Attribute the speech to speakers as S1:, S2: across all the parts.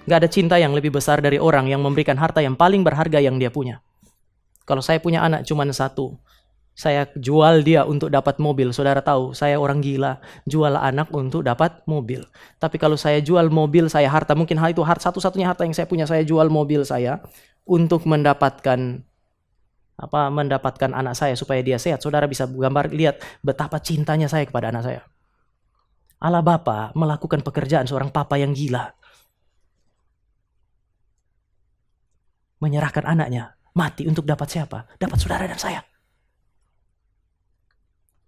S1: Gak ada cinta yang lebih besar dari orang yang memberikan harta yang paling berharga yang dia punya. Kalau saya punya anak cuma satu, saya jual dia untuk dapat mobil. Saudara tahu, saya orang gila, jual anak untuk dapat mobil. Tapi kalau saya jual mobil saya, harta, mungkin hal itu satu-satunya harta yang saya punya, saya jual mobil saya untuk mendapatkan anak saya supaya dia sehat. Saudara bisa gambar lihat betapa cintanya saya kepada anak saya. Allah Bapa melakukan pekerjaan seorang papa yang gila. Menyerahkan anaknya mati untuk dapat siapa? Dapat saudara dan saya.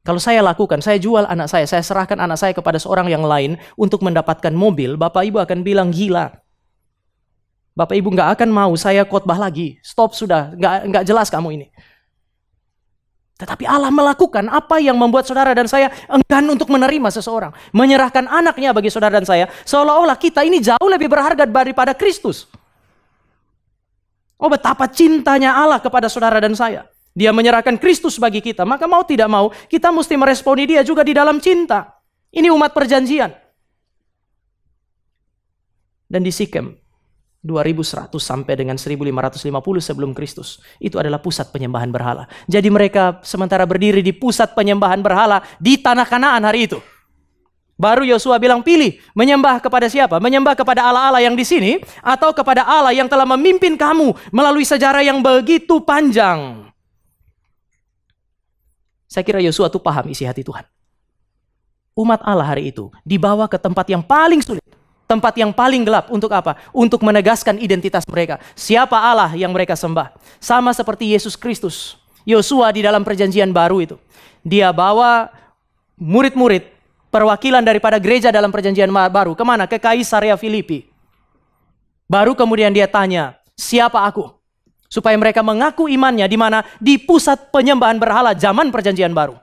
S1: Kalau saya lakukan, saya jual anak saya serahkan anak saya kepada seorang yang lain untuk mendapatkan mobil, Bapak Ibu akan bilang gila. Bapak Ibu nggak akan mau saya khotbah lagi. Stop sudah, nggak jelas kamu ini. Tetapi Allah melakukan apa yang membuat saudara dan saya enggan untuk menerima seseorang. Menyerahkan anaknya bagi saudara dan saya, seolah-olah kita ini jauh lebih berharga daripada Kristus. Oh, betapa cintanya Allah kepada saudara dan saya. Dia menyerahkan Kristus bagi kita. Maka mau tidak mau, kita mesti meresponi dia juga di dalam cinta. Ini umat perjanjian. Dan di Sikem, 2100 sampai dengan 1550 sebelum Kristus, itu adalah pusat penyembahan berhala. Jadi mereka sementara berdiri di pusat penyembahan berhala di tanah Kanaan hari itu. Baru Yosua bilang, pilih menyembah kepada siapa? Menyembah kepada Allah-Allah yang di sini atau kepada Allah yang telah memimpin kamu melalui sejarah yang begitu panjang. Saya kira Yosua itu paham isi hati Tuhan. Umat Allah hari itu dibawa ke tempat yang paling sulit, tempat yang paling gelap. Untuk apa? Untuk menegaskan identitas mereka. Siapa Allah yang mereka sembah? Sama seperti Yesus Kristus. Yosua di dalam perjanjian baru itu, dia bawa murid-murid perwakilan daripada gereja dalam perjanjian baru. Kemana? Ke Kaisarea Filipi. Baru kemudian dia tanya, siapa aku? Supaya mereka mengaku imannya di mana? Di pusat penyembahan berhala zaman perjanjian baru.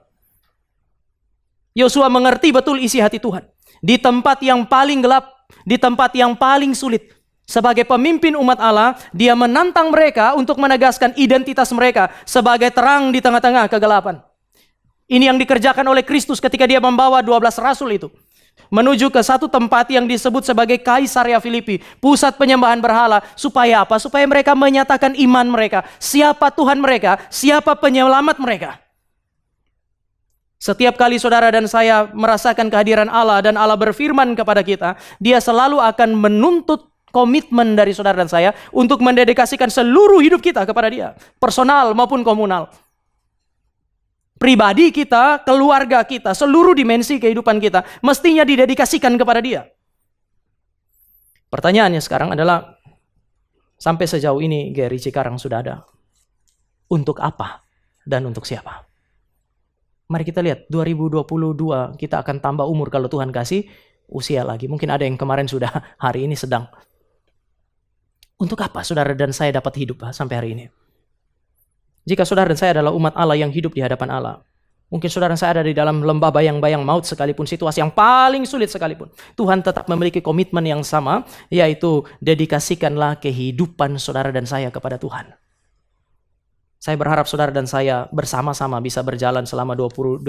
S1: Yosua mengerti betul isi hati Tuhan. Di tempat yang paling gelap, di tempat yang paling sulit. Sebagai pemimpin umat Allah, dia menantang mereka untuk menegaskan identitas mereka sebagai terang di tengah-tengah kegelapan. Ini yang dikerjakan oleh Kristus ketika dia membawa 12 rasul itu menuju ke satu tempat yang disebut sebagai Kaisarea Filipi, pusat penyembahan berhala. Supaya apa? Supaya mereka menyatakan iman mereka, siapa Tuhan mereka, siapa penyelamat mereka. Setiap kali saudara dan saya merasakan kehadiran Allah dan Allah berfirman kepada kita, dia selalu akan menuntut komitmen dari saudara dan saya untuk mendedikasikan seluruh hidup kita kepada dia, personal maupun komunal. Pribadi kita, keluarga kita, seluruh dimensi kehidupan kita mestinya didedikasikan kepada dia. Pertanyaannya sekarang adalah, sampai sejauh ini Gary Cikarang sudah ada. Untuk apa dan untuk siapa? Mari kita lihat, 2022 kita akan tambah umur kalau Tuhan kasih usia lagi. Mungkin ada yang kemarin sudah, hari ini sedang. Untuk apa saudara dan saya dapat hidup sampai hari ini? Jika saudara dan saya adalah umat Allah yang hidup di hadapan Allah, mungkin saudara dan saya ada di dalam lembah bayang-bayang maut sekalipun, situasi yang paling sulit sekalipun, Tuhan tetap memiliki komitmen yang sama, yaitu dedikasikanlah kehidupan saudara dan saya kepada Tuhan. Saya berharap saudara dan saya bersama-sama bisa berjalan selama 2022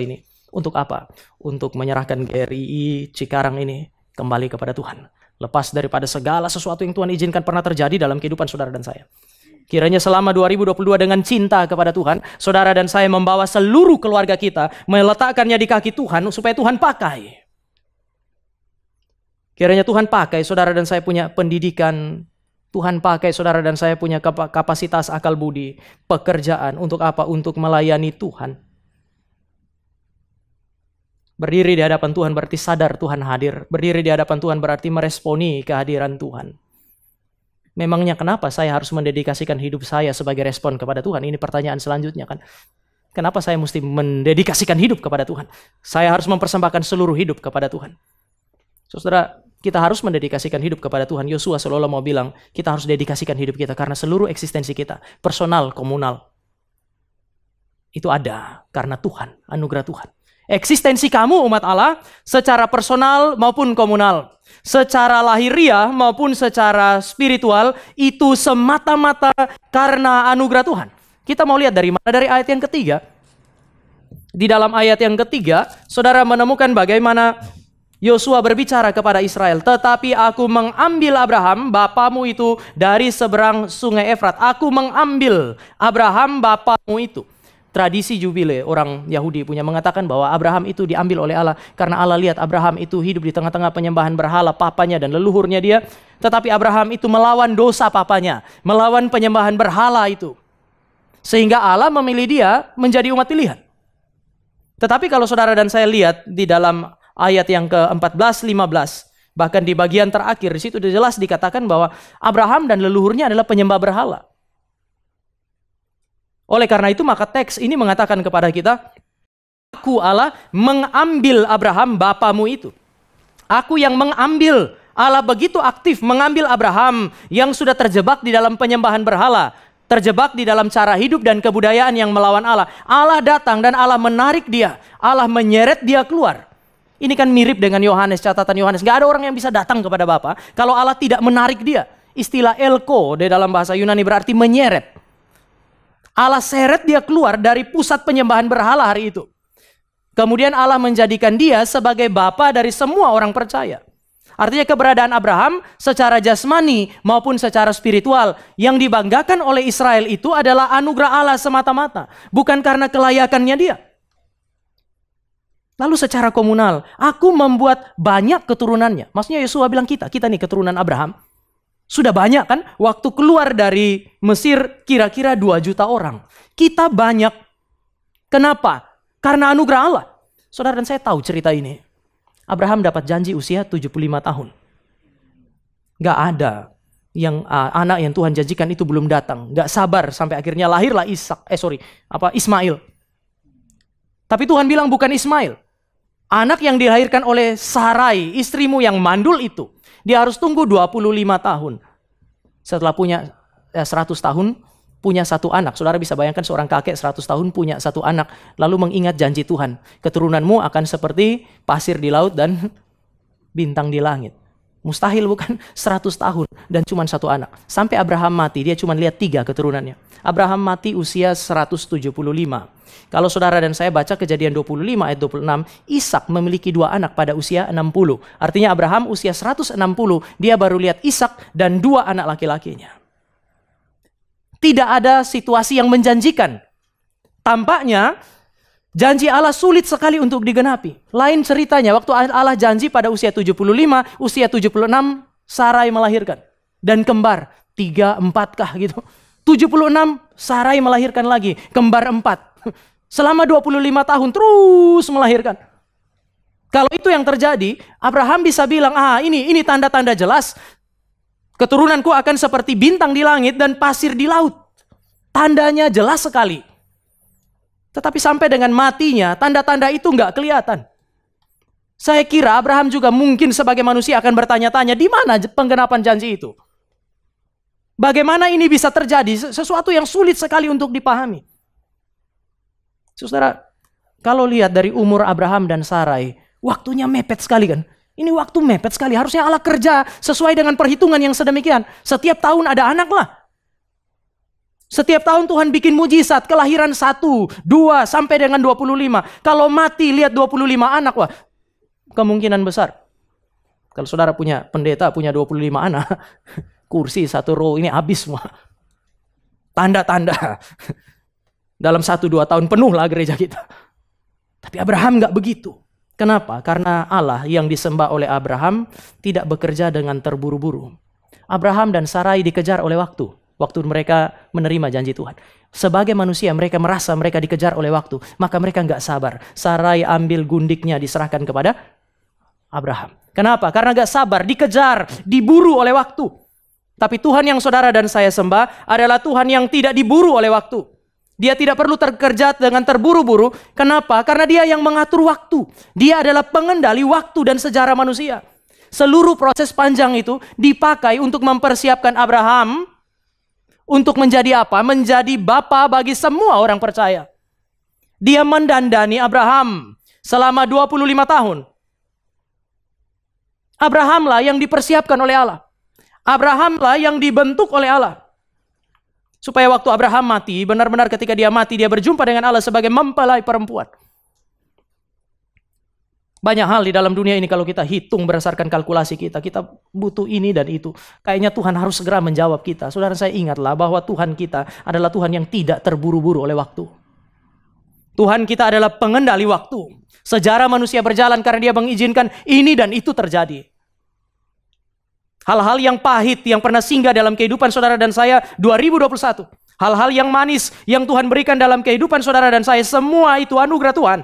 S1: ini. Untuk apa? Untuk menyerahkan GRI Cikarang ini kembali kepada Tuhan. Lepas daripada segala sesuatu yang Tuhan izinkan pernah terjadi dalam kehidupan saudara dan saya. Kiranya selama 2022 dengan cinta kepada Tuhan, saudara dan saya membawa seluruh keluarga kita, meletakkannya di kaki Tuhan supaya Tuhan pakai. Kiranya Tuhan pakai saudara dan saya punya pendidikan, Tuhan pakai saudara dan saya punya kapasitas akal budi, pekerjaan. Untuk apa? Untuk melayani Tuhan. Berdiri di hadapan Tuhan berarti sadar Tuhan hadir. Berdiri di hadapan Tuhan berarti meresponi kehadiran Tuhan. Memangnya kenapa saya harus mendedikasikan hidup saya sebagai respon kepada Tuhan? Ini pertanyaan selanjutnya kan. Kenapa saya mesti mendedikasikan hidup kepada Tuhan? Saya harus mempersembahkan seluruh hidup kepada Tuhan. Saudara, kita harus mendedikasikan hidup kepada Tuhan. Yosua seolah-olah mau bilang, kita harus dedikasikan hidup kita karena seluruh eksistensi kita, personal, komunal, itu ada karena Tuhan, anugerah Tuhan. Eksistensi kamu umat Allah secara personal maupun komunal, secara lahiriah maupun secara spiritual, itu semata-mata karena anugerah Tuhan. Kita mau lihat dari mana? Dari ayat yang ketiga. Di dalam ayat yang ketiga, saudara menemukan bagaimana Yosua berbicara kepada Israel, tetapi aku mengambil Abraham, bapamu itu, dari seberang sungai Efrat. Aku mengambil Abraham, bapamu itu. Tradisi jubile orang Yahudi punya mengatakan bahwa Abraham itu diambil oleh Allah karena Allah lihat Abraham itu hidup di tengah-tengah penyembahan berhala papanya dan leluhurnya dia. Tetapi Abraham itu melawan dosa papanya, melawan penyembahan berhala itu. Sehingga Allah memilih dia menjadi umat pilihan. Tetapi kalau saudara dan saya lihat di dalam ayat yang ke-14, 15, bahkan di bagian terakhir, di situ jelas dikatakan bahwa Abraham dan leluhurnya adalah penyembah berhala. Oleh karena itu maka teks ini mengatakan kepada kita, aku Allah mengambil Abraham bapamu itu. Aku yang mengambil. Allah begitu aktif mengambil Abraham yang sudah terjebak di dalam penyembahan berhala, terjebak di dalam cara hidup dan kebudayaan yang melawan Allah. Allah datang dan Allah menarik dia. Allah menyeret dia keluar. Ini kan mirip dengan Yohanes, catatan Yohanes. Gak ada orang yang bisa datang kepada Bapa kalau Allah tidak menarik dia. Istilah elko di dalam bahasa Yunani berarti menyeret. Allah seret dia keluar dari pusat penyembahan berhala hari itu. Kemudian Allah menjadikan dia sebagai bapa dari semua orang percaya. Artinya keberadaan Abraham secara jasmani maupun secara spiritual yang dibanggakan oleh Israel itu adalah anugerah Allah semata-mata. Bukan karena kelayakannya dia. Lalu secara komunal, aku membuat banyak keturunannya. Maksudnya Yosua bilang kita nih keturunan Abraham. Sudah banyak kan? Waktu keluar dari Mesir kira-kira 2 juta orang. Kita banyak. Kenapa? Karena anugerah Allah. Saudara dan saya tahu cerita ini. Abraham dapat janji usia 75 tahun. Gak ada yang anak yang Tuhan janjikan itu belum datang. Gak sabar sampai akhirnya lahirlah Ismail. Tapi Tuhan bilang bukan Ismail. Anak yang dilahirkan oleh Sarai, istrimu yang mandul itu. Dia harus tunggu 25 tahun. Setelah punya 100 tahun, punya 1 anak. Saudara bisa bayangkan seorang kakek 100 tahun punya 1 anak. Lalu mengingat janji Tuhan. Keturunanmu akan seperti pasir di laut dan bintang di langit. Mustahil bukan? 100 tahun dan cuma 1 anak. Sampai Abraham mati, dia cuma lihat 3 keturunannya. Abraham mati usia 175. Kalau saudara dan saya baca Kejadian 25 ayat 26, Ishak memiliki 2 anak pada usia 60. Artinya Abraham usia 160, dia baru lihat Ishak dan 2 anak laki-lakinya. Tidak ada situasi yang menjanjikan. Tampaknya janji Allah sulit sekali untuk digenapi. Lain ceritanya, waktu Allah janji pada usia 75, usia 76, Sarai melahirkan. Dan kembar, 3, 4 kah gitu. 76, Sarai melahirkan lagi, kembar 4. Selama 25 tahun terus melahirkan. Kalau itu yang terjadi, Abraham bisa bilang, ini tanda-tanda jelas. Keturunanku akan seperti bintang di langit dan pasir di laut. Tandanya jelas sekali. Tetapi sampai dengan matinya, tanda-tanda itu nggak kelihatan. Saya kira Abraham juga mungkin sebagai manusia akan bertanya-tanya, di mana penggenapan janji itu? Bagaimana ini bisa terjadi? Sesuatu yang sulit sekali untuk dipahami. Saudara, kalau lihat dari umur Abraham dan Sarai, waktunya mepet sekali kan? Ini waktu mepet sekali. Harusnya Allah kerja sesuai dengan perhitungan yang sedemikian. Setiap tahun ada anak lah. Setiap tahun Tuhan bikin mujizat, kelahiran 1, 2, sampai dengan 25. Kalau mati lihat 25 anak, wah, kemungkinan besar. Kalau saudara punya pendeta, punya 25 anak, kursi 1 row ini habis semua. Tanda-tanda. Dalam 1-2 tahun penuhlah gereja kita. Tapi Abraham nggak begitu. Kenapa? Karena Allah yang disembah oleh Abraham tidak bekerja dengan terburu-buru. Abraham dan Sarai dikejar oleh waktu. Waktu mereka menerima janji Tuhan. Sebagai manusia mereka merasa mereka dikejar oleh waktu. Maka mereka nggak sabar. Sarai ambil gundiknya diserahkan kepada Abraham. Kenapa? Karena nggak sabar, dikejar, diburu oleh waktu. Tapi Tuhan yang saudara dan saya sembah adalah Tuhan yang tidak diburu oleh waktu. Dia tidak perlu terkerja dengan terburu-buru. Kenapa? Karena dia yang mengatur waktu. Dia adalah pengendali waktu dan sejarah manusia. Seluruh proses panjang itu dipakai untuk mempersiapkan Abraham untuk menjadi apa? Menjadi bapa bagi semua orang percaya. Dia mendandani Abraham selama 25 tahun. Abrahamlah yang dipersiapkan oleh Allah. Abrahamlah yang dibentuk oleh Allah. Supaya waktu Abraham mati, benar-benar ketika dia mati, dia berjumpa dengan Allah sebagai mempelai perempuan. Banyak hal di dalam dunia ini kalau kita hitung berdasarkan kalkulasi kita butuh ini dan itu. Kayaknya Tuhan harus segera menjawab kita. Saudara, saya ingatlah bahwa Tuhan kita adalah Tuhan yang tidak terburu-buru oleh waktu. Tuhan kita adalah pengendali waktu. Sejarah manusia berjalan karena Dia mengizinkan ini dan itu terjadi. Hal-hal yang pahit yang pernah singgah dalam kehidupan saudara dan saya 2021. Hal-hal yang manis yang Tuhan berikan dalam kehidupan saudara dan saya, semua itu anugerah Tuhan.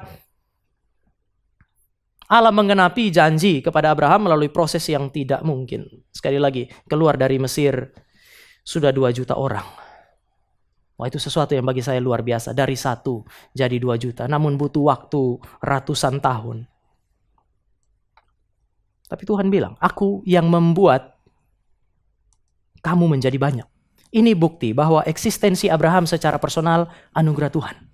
S1: Allah menggenapi janji kepada Abraham melalui proses yang tidak mungkin. Sekali lagi, keluar dari Mesir sudah 2 juta orang. Wah, itu sesuatu yang bagi saya luar biasa. Dari 1 jadi 2 juta. Namun butuh waktu ratusan tahun. Tapi Tuhan bilang, aku yang membuat kamu menjadi banyak. Ini bukti bahwa eksistensi Abraham secara personal anugerah Tuhan.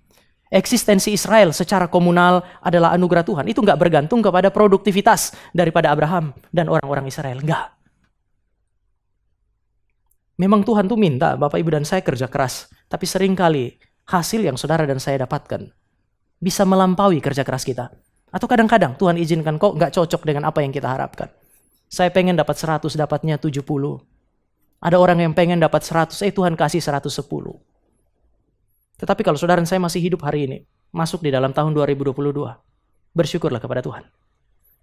S1: Eksistensi Israel secara komunal adalah anugerah Tuhan. Itu nggak bergantung kepada produktivitas daripada Abraham dan orang-orang Israel. Nggak. Memang Tuhan tuh minta Bapak Ibu dan saya kerja keras. Tapi seringkali hasil yang saudara dan saya dapatkan bisa melampaui kerja keras kita. Atau kadang-kadang Tuhan izinkan kok nggak cocok dengan apa yang kita harapkan. Saya pengen dapat 100, dapatnya 70. Ada orang yang pengen dapat 100, Tuhan kasih 110. Tetapi kalau saudara dan saya masih hidup hari ini, masuk di dalam tahun 2022, bersyukurlah kepada Tuhan.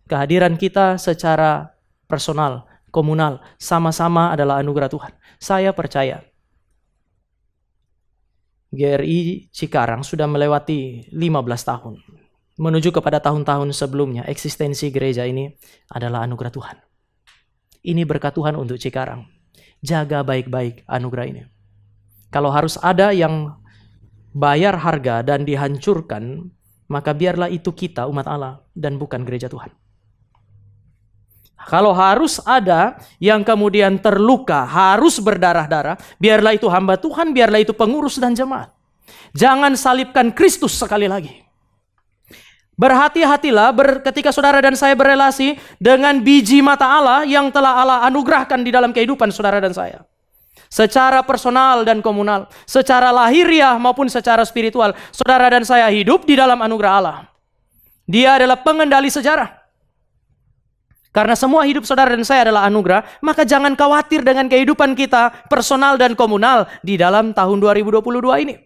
S1: Kehadiran kita secara personal, komunal, sama-sama adalah anugerah Tuhan. Saya percaya, GRI Cikarang sudah melewati 15 tahun. Menuju kepada tahun-tahun sebelumnya, eksistensi gereja ini adalah anugerah Tuhan. Ini berkat Tuhan untuk Cikarang. Jaga baik-baik anugerah ini. Kalau harus ada yang bayar harga dan dihancurkan, maka biarlah itu kita umat Allah dan bukan gereja Tuhan. Kalau harus ada yang kemudian terluka, harus berdarah-darah, biarlah itu hamba Tuhan, biarlah itu pengurus dan jemaat. Jangan salibkan Kristus sekali lagi. Berhati-hatilah ketika saudara dan saya berelasi dengan biji mata Allah yang telah Allah anugerahkan di dalam kehidupan saudara dan saya. Secara personal dan komunal, secara lahiriah maupun secara spiritual, saudara dan saya hidup di dalam anugerah Allah. Dia adalah pengendali sejarah. Karena semua hidup saudara dan saya adalah anugerah, maka jangan khawatir dengan kehidupan kita personal dan komunal di dalam tahun 2022 ini.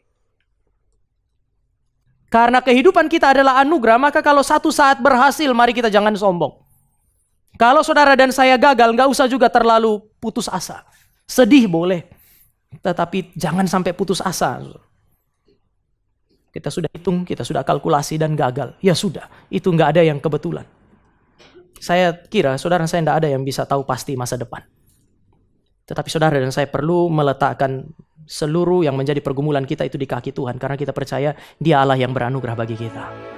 S1: Karena kehidupan kita adalah anugerah, maka kalau satu saat berhasil, mari kita jangan sombong. Kalau saudara dan saya gagal, nggak usah juga terlalu putus asa. Sedih boleh, tetapi jangan sampai putus asa. Kita sudah hitung, kita sudah kalkulasi dan gagal. Ya sudah, itu nggak ada yang kebetulan. Saya kira saudara dan saya tidak ada yang bisa tahu pasti masa depan. Tetapi saudara dan saya perlu meletakkan seluruh yang menjadi pergumulan kita itu di kaki Tuhan. Karena kita percaya Dia Allah yang beranugerah bagi kita.